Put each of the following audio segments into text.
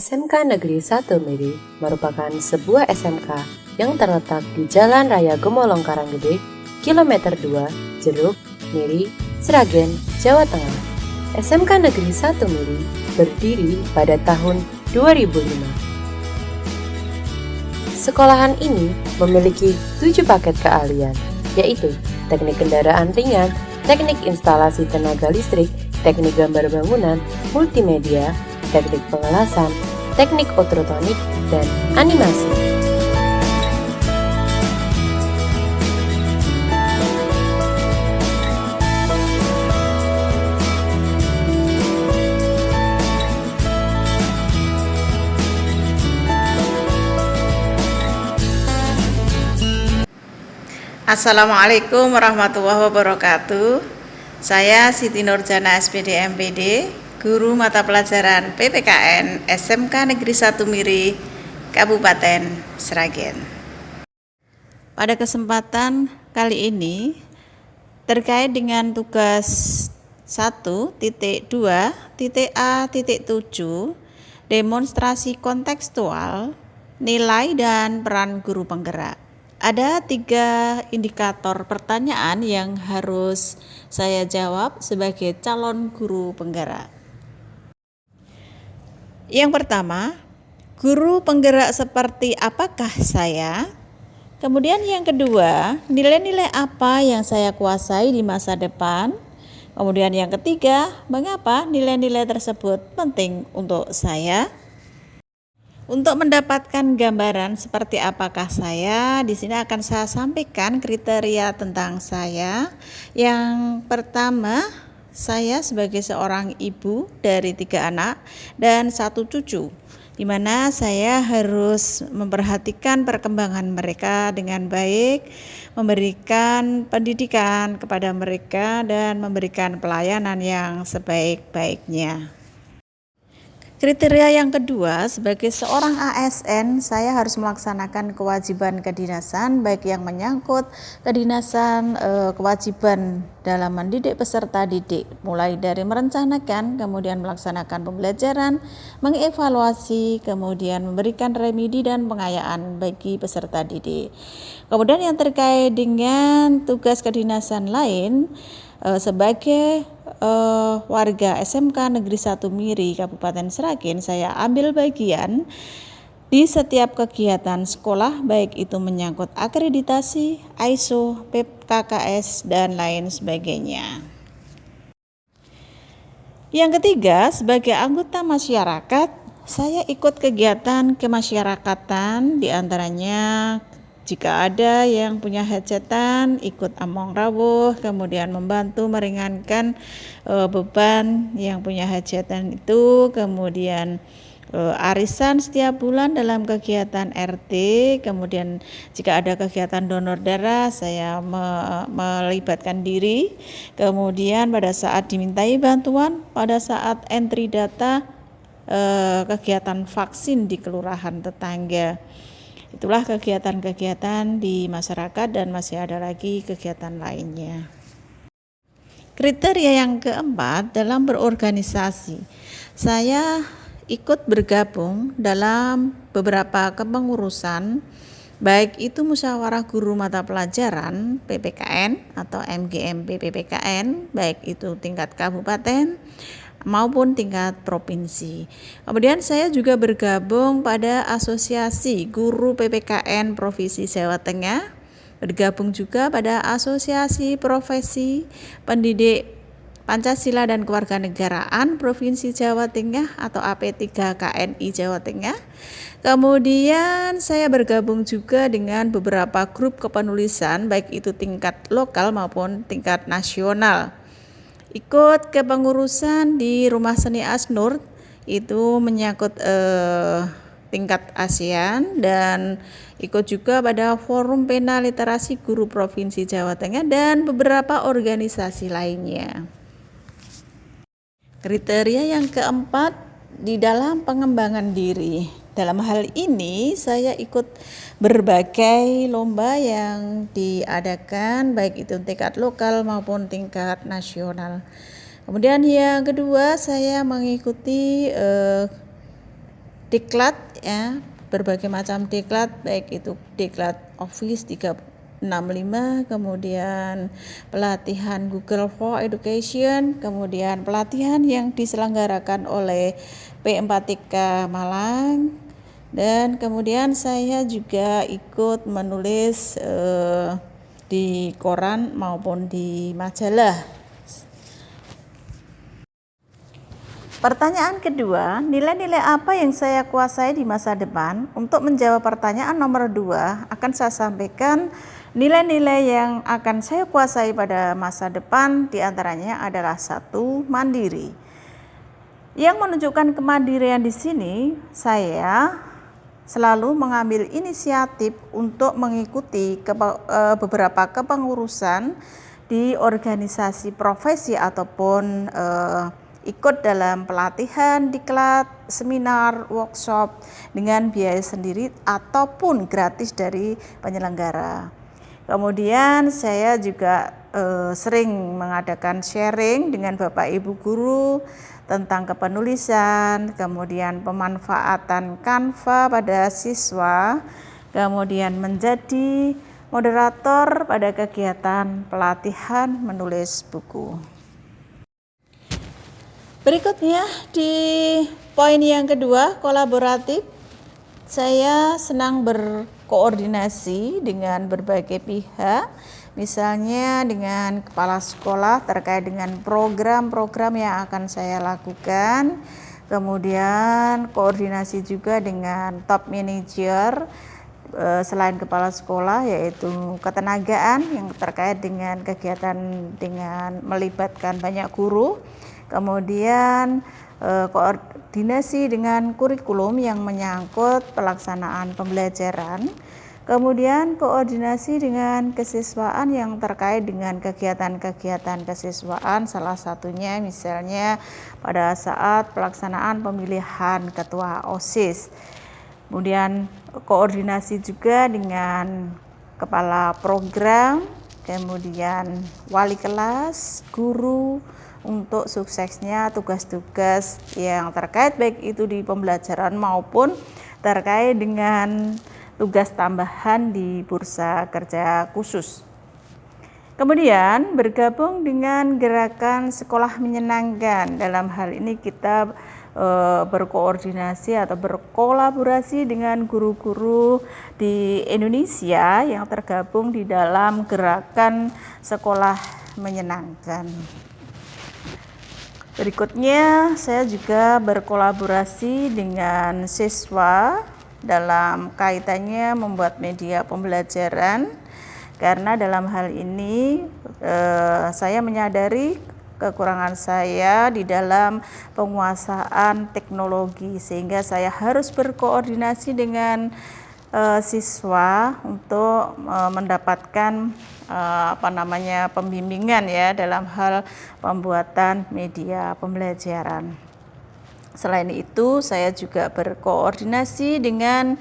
SMK Negeri 1 Miri merupakan sebuah SMK yang terletak di Jalan Raya Gemolong Karanggede, kilometer 2, Jeruk, Miri, Sragen, Jawa Tengah. SMK Negeri 1 Miri berdiri pada tahun 2005. Sekolahan ini memiliki 7 paket keahlian, yaitu teknik kendaraan ringan, teknik instalasi tenaga listrik, teknik gambar bangunan, multimedia, teknik pengelasan, teknik ototronik, dan animasi. Assalamualaikum warahmatullahi wabarakatuh. Saya Siti Nurjana SPD MPD, Guru Mata Pelajaran PPKN SMK Negeri 1 Miri, Kabupaten Sragen. Pada kesempatan kali ini terkait dengan tugas 1.2.A.7 demonstrasi kontekstual, nilai dan peran guru penggerak. Ada 3 indikator pertanyaan yang harus saya jawab sebagai calon guru penggerak. Yang pertama, guru penggerak seperti apakah saya? Kemudian yang kedua, nilai-nilai apa yang saya kuasai di masa depan? Kemudian yang ketiga, mengapa nilai-nilai tersebut penting untuk saya? Untuk mendapatkan gambaran seperti apakah saya, di sini akan saya sampaikan kriteria tentang saya. Yang pertama, saya sebagai seorang ibu dari 3 anak dan 1 cucu, di mana saya harus memperhatikan perkembangan mereka dengan baik, memberikan pendidikan kepada mereka dan memberikan pelayanan yang sebaik-baiknya. Kriteria yang kedua, sebagai seorang ASN, saya harus melaksanakan kewajiban kedinasan, baik yang menyangkut kedinasan kewajiban dalam mendidik peserta didik, mulai dari merencanakan, kemudian melaksanakan pembelajaran, mengevaluasi, kemudian memberikan remedi dan pengayaan bagi peserta didik. Kemudian yang terkait dengan tugas kedinasan lain, sebagai warga SMK Negeri 1 Miri Kabupaten Sragen, saya ambil bagian di setiap kegiatan sekolah, baik itu menyangkut akreditasi, ISO, PKKS, dan lain sebagainya. Yang ketiga, sebagai anggota masyarakat, saya ikut kegiatan kemasyarakatan, diantaranya jika ada yang punya hajatan, ikut among rawuh, kemudian membantu meringankan beban yang punya hajatan itu, kemudian arisan setiap bulan dalam kegiatan RT, kemudian jika ada kegiatan donor darah, saya melibatkan diri, kemudian pada saat dimintai bantuan, pada saat entry data kegiatan vaksin di kelurahan tetangga. Itulah kegiatan-kegiatan di masyarakat dan masih ada lagi kegiatan lainnya. Kriteria yang keempat dalam berorganisasi, saya ikut bergabung dalam beberapa kepengurusan, baik itu musyawarah guru mata pelajaran PPKN atau MGMP PPKN, baik itu tingkat kabupaten maupun tingkat provinsi. Kemudian saya juga bergabung pada Asosiasi Guru PPKN Provinsi Jawa Tengah, bergabung juga pada Asosiasi Profesi Pendidik Pancasila dan Kewarganegaraan Provinsi Jawa Tengah atau AP3KNI Jawa Tengah. Kemudian saya bergabung juga dengan beberapa grup kepenulisan, baik itu tingkat lokal maupun tingkat nasional. Ikut kepengurusan di Rumah Seni Asnur, itu menyangkut tingkat ASEAN, dan ikut juga pada Forum Pena Literasi Guru Provinsi Jawa Tengah dan beberapa organisasi lainnya. Kriteria yang keempat di dalam pengembangan diri. Dalam hal ini saya ikut berbagai lomba yang diadakan, baik itu tingkat lokal maupun tingkat nasional. Kemudian yang kedua, saya mengikuti diklat ya, berbagai macam diklat, baik itu diklat Office 365, kemudian pelatihan Google for Education, kemudian pelatihan yang diselenggarakan oleh P4TK Malang, dan kemudian saya juga ikut menulis di koran maupun di majalah. Pertanyaan kedua, nilai-nilai apa yang saya kuasai di masa depan? Untuk menjawab pertanyaan nomor 2, akan saya sampaikan nilai-nilai yang akan saya kuasai pada masa depan, diantaranya adalah 1, mandiri. Yang menunjukkan kemandirian di sini, saya selalu mengambil inisiatif untuk mengikuti beberapa kepengurusan di organisasi profesi ataupun ikut dalam pelatihan, diklat, seminar, workshop dengan biaya sendiri ataupun gratis dari penyelenggara. Kemudian saya juga sering mengadakan sharing dengan Bapak Ibu guru tentang kepenulisan, kemudian pemanfaatan Canva pada siswa, kemudian menjadi moderator pada kegiatan pelatihan menulis buku. Berikutnya di poin yang kedua, kolaboratif. Saya senang berkoordinasi dengan berbagai pihak, misalnya dengan kepala sekolah terkait dengan program-program yang akan saya lakukan, kemudian koordinasi juga dengan top manager selain kepala sekolah, yaitu ketenagaan yang terkait dengan kegiatan dengan melibatkan banyak guru, kemudian koordinasi dengan kurikulum yang menyangkut pelaksanaan pembelajaran, kemudian koordinasi dengan kesiswaan yang terkait dengan kegiatan-kegiatan kesiswaan, salah satunya misalnya pada saat pelaksanaan pemilihan ketua OSIS. Kemudian koordinasi juga dengan kepala program, kemudian wali kelas, guru, untuk suksesnya tugas-tugas yang terkait baik itu di pembelajaran maupun terkait dengan tugas tambahan di bursa kerja khusus. Kemudian bergabung dengan gerakan sekolah menyenangkan. Dalam hal ini kita berkoordinasi atau berkolaborasi dengan guru-guru di Indonesia yang tergabung di dalam gerakan sekolah menyenangkan. Berikutnya, saya juga berkolaborasi dengan siswa dalam kaitannya membuat media pembelajaran, karena dalam hal ini saya menyadari kekurangan saya di dalam penguasaan teknologi, sehingga saya harus berkoordinasi dengan siswa untuk mendapatkan pembimbingan ya dalam hal pembuatan media pembelajaran. Selain itu, saya juga berkoordinasi dengan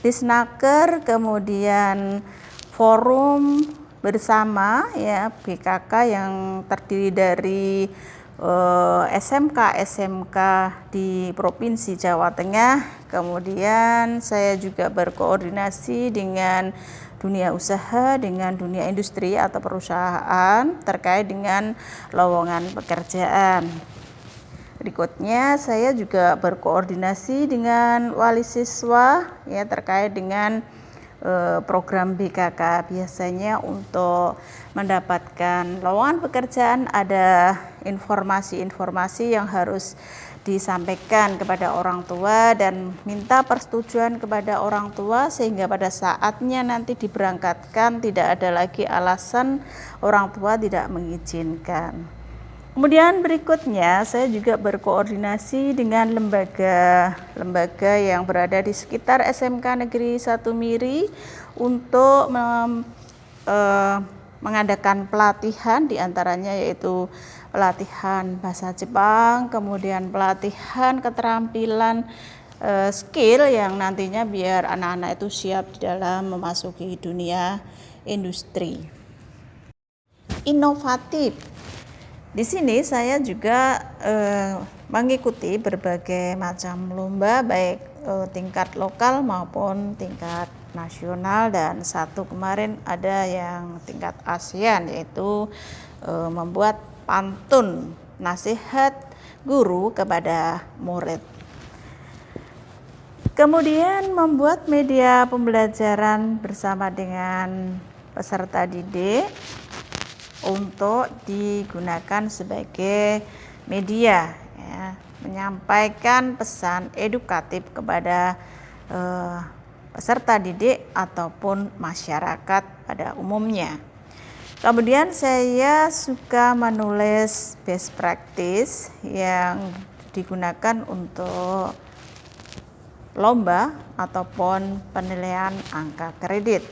Disnaker, kemudian forum bersama ya BKK yang terdiri dari SMK di Provinsi Jawa Tengah. Kemudian saya juga berkoordinasi dengan dunia usaha, dengan dunia industri atau perusahaan terkait dengan lowongan pekerjaan. Berikutnya, saya juga berkoordinasi dengan wali siswa ya terkait dengan program BKK. Biasanya untuk mendapatkan lowongan pekerjaan ada informasi-informasi yang harus disampaikan kepada orang tua dan minta persetujuan kepada orang tua, sehingga pada saatnya nanti diberangkatkan tidak ada lagi alasan orang tua tidak mengizinkan. Kemudian berikutnya, saya juga berkoordinasi dengan lembaga yang berada di sekitar SMK Negeri 1 Miri untuk mengadakan pelatihan, diantaranya yaitu pelatihan bahasa Jepang, kemudian pelatihan keterampilan skill yang nantinya biar anak-anak itu siap di dalam memasuki dunia industri. Inovatif. Di sini saya juga mengikuti berbagai macam lomba baik tingkat lokal maupun tingkat nasional, dan satu kemarin ada yang tingkat ASEAN, yaitu membuat pantun nasihat guru kepada murid. Kemudian membuat media pembelajaran bersama dengan peserta didik untuk digunakan sebagai media, ya, menyampaikan pesan edukatif kepada peserta didik ataupun masyarakat pada umumnya. Kemudian saya suka menulis best practice yang digunakan untuk lomba ataupun penilaian angka kredit.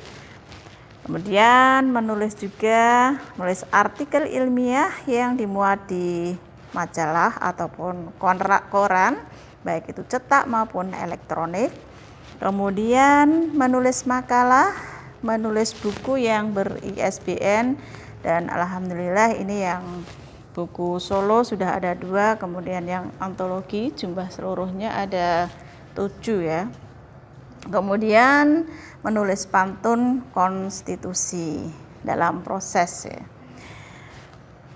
Kemudian menulis artikel ilmiah yang dimuat di majalah ataupun koran, baik itu cetak maupun elektronik. Kemudian menulis makalah, menulis buku yang ber-ISBN, dan alhamdulillah ini yang buku solo sudah ada 2, kemudian yang antologi jumlah seluruhnya ada 7 ya. Kemudian menulis pantun konstitusi dalam proses ya.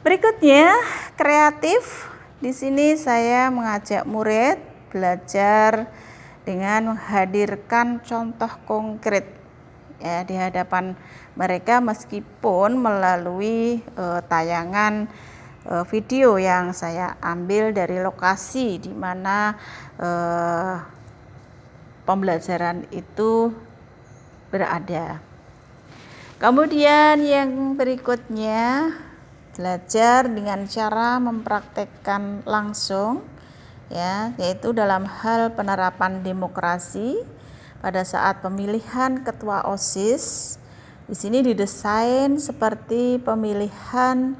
Berikutnya kreatif. Di sini saya mengajak murid belajar dengan menghadirkan contoh konkret ya di hadapan mereka, meskipun melalui tayangan video yang saya ambil dari lokasi di mana pembelajaran itu berada. Kemudian yang berikutnya, belajar dengan cara mempraktekkan langsung ya, yaitu dalam hal penerapan demokrasi pada saat pemilihan ketua OSIS. Di sini didesain seperti pemilihan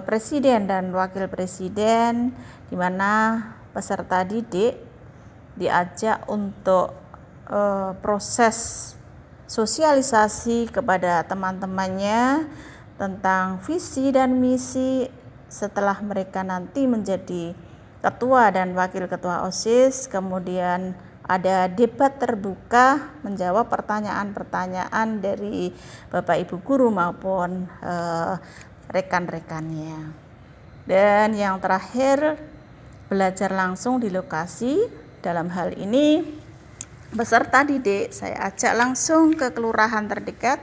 presiden dan wakil presiden, di mana peserta didik diajak untuk proses sosialisasi kepada teman-temannya tentang visi dan misi setelah mereka nanti menjadi ketua dan wakil ketua OSIS. Kemudian ada debat terbuka menjawab pertanyaan-pertanyaan dari Bapak Ibu guru maupun rekan-rekannya. Dan yang terakhir, belajar langsung di lokasi. Dalam hal ini peserta didik saya ajak langsung ke kelurahan terdekat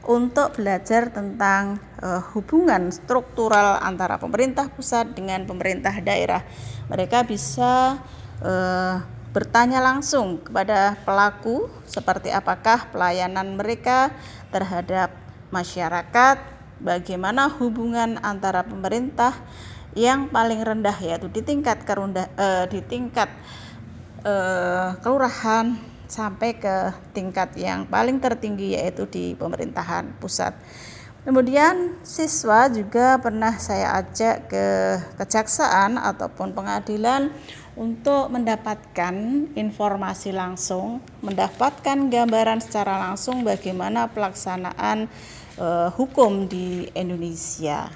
untuk belajar tentang hubungan struktural antara pemerintah pusat dengan pemerintah daerah. Mereka bisa bertanya langsung kepada pelaku seperti apakah pelayanan mereka terhadap masyarakat, bagaimana hubungan antara pemerintah yang paling rendah yaitu di tingkat kelurahan sampai ke tingkat yang paling tertinggi yaitu di pemerintahan pusat. Kemudian siswa juga pernah saya ajak ke kejaksaan ataupun pengadilan untuk mendapatkan informasi langsung, mendapatkan gambaran secara langsung bagaimana pelaksanaan hukum di Indonesia.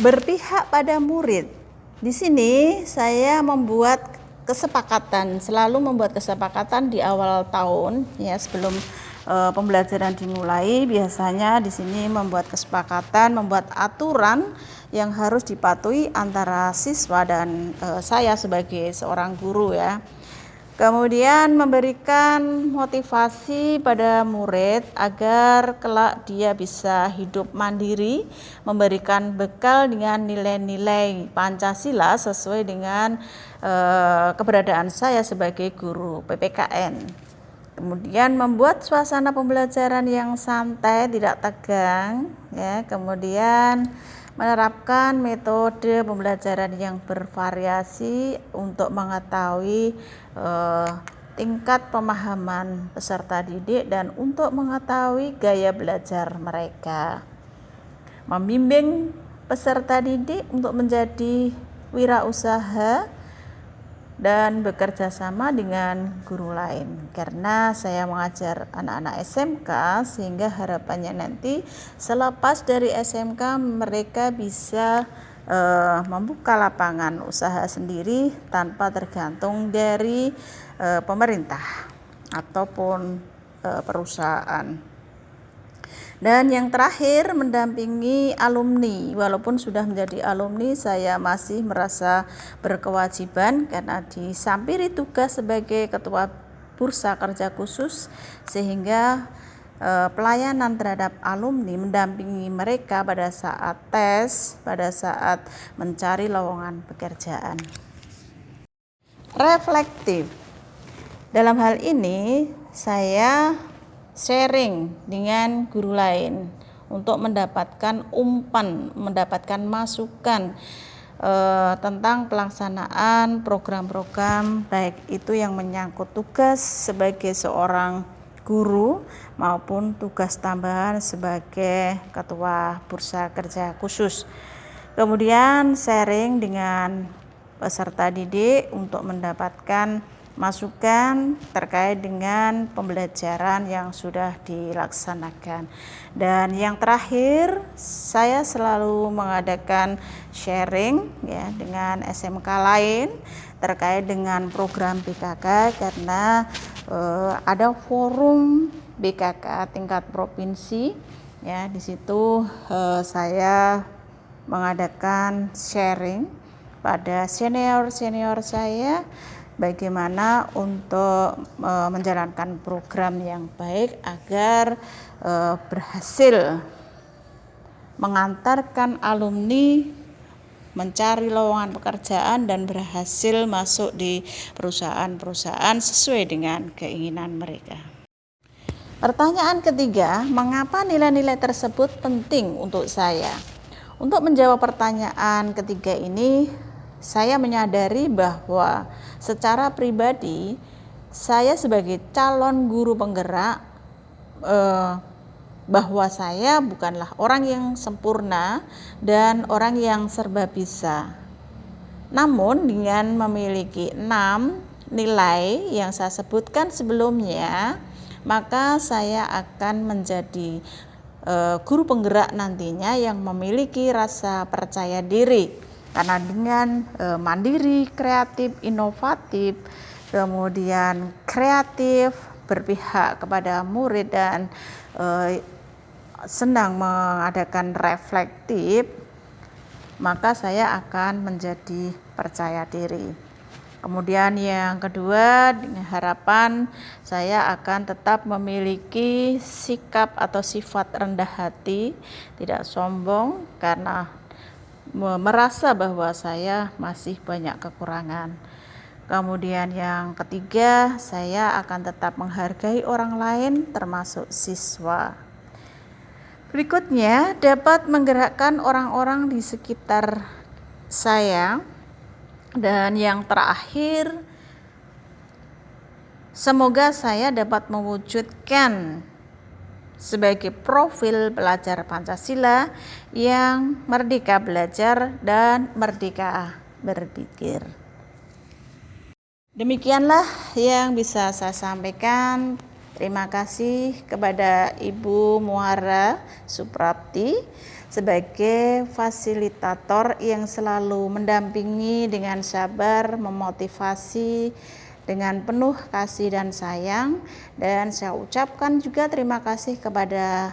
Berpihak pada murid. Di sini saya selalu membuat kesepakatan di awal tahun ya, sebelum pembelajaran dimulai. Biasanya di sini membuat kesepakatan, membuat aturan yang harus dipatuhi antara siswa dan saya sebagai seorang guru ya. Kemudian memberikan motivasi pada murid agar kelak dia bisa hidup mandiri, memberikan bekal dengan nilai-nilai Pancasila sesuai dengan keberadaan saya sebagai guru PPKN. Kemudian membuat suasana pembelajaran yang santai, tidak tegang ya. Kemudian menerapkan metode pembelajaran yang bervariasi untuk mengetahui tingkat pemahaman peserta didik dan untuk mengetahui gaya belajar mereka. Membimbing peserta didik untuk menjadi wirausaha dan bekerja sama dengan guru lain, karena saya mengajar anak-anak SMK sehingga harapannya nanti selepas dari SMK mereka bisa membuka lapangan usaha sendiri tanpa tergantung dari pemerintah ataupun perusahaan. Dan yang terakhir, mendampingi alumni. Walaupun sudah menjadi alumni, saya masih merasa berkewajiban karena disampiri tugas sebagai ketua Bursa Kerja Khusus, sehingga pelayanan terhadap alumni, mendampingi mereka pada saat tes, pada saat mencari lowongan pekerjaan. Reflektif. Dalam hal ini, saya sharing dengan guru lain untuk mendapatkan umpan, mendapatkan masukan tentang pelaksanaan program-program, baik itu yang menyangkut tugas sebagai seorang guru maupun tugas tambahan sebagai ketua Bursa Kerja Khusus. Kemudian sharing dengan peserta didik untuk mendapatkan masukan terkait dengan pembelajaran yang sudah dilaksanakan. Dan yang terakhir, saya selalu mengadakan sharing ya dengan SMK lain terkait dengan program BKK, karena ada forum BKK tingkat provinsi ya. Di situ saya mengadakan sharing pada senior-senior saya bagaimana untuk menjalankan program yang baik agar berhasil mengantarkan alumni mencari lowongan pekerjaan dan berhasil masuk di perusahaan-perusahaan sesuai dengan keinginan mereka. Pertanyaan ketiga, mengapa nilai-nilai tersebut penting untuk saya? Untuk menjawab pertanyaan ketiga ini, saya menyadari bahwa secara pribadi saya sebagai calon guru penggerak bahwa saya bukanlah orang yang sempurna dan orang yang serba bisa. Namun dengan memiliki 6 nilai yang saya sebutkan sebelumnya, maka saya akan menjadi guru penggerak nantinya yang memiliki rasa percaya diri. Karena dengan mandiri, kreatif, inovatif, kemudian kreatif, berpihak kepada murid dan senang mengadakan reflektif, maka saya akan menjadi percaya diri. Kemudian yang kedua, dengan harapan saya akan tetap memiliki sikap atau sifat rendah hati, tidak sombong karena merasa bahwa saya masih banyak kekurangan. Kemudian yang ketiga, saya akan tetap menghargai orang lain termasuk siswa. Berikutnya, dapat menggerakkan orang-orang di sekitar saya. Dan yang terakhir, semoga saya dapat mewujudkan sebagai profil pelajar Pancasila yang merdeka belajar dan merdeka berpikir. Demikianlah yang bisa saya sampaikan. Terima kasih kepada Ibu Muara Suprapti sebagai fasilitator yang selalu mendampingi dengan sabar, memotivasi dengan penuh kasih dan sayang. Dan saya ucapkan juga terima kasih kepada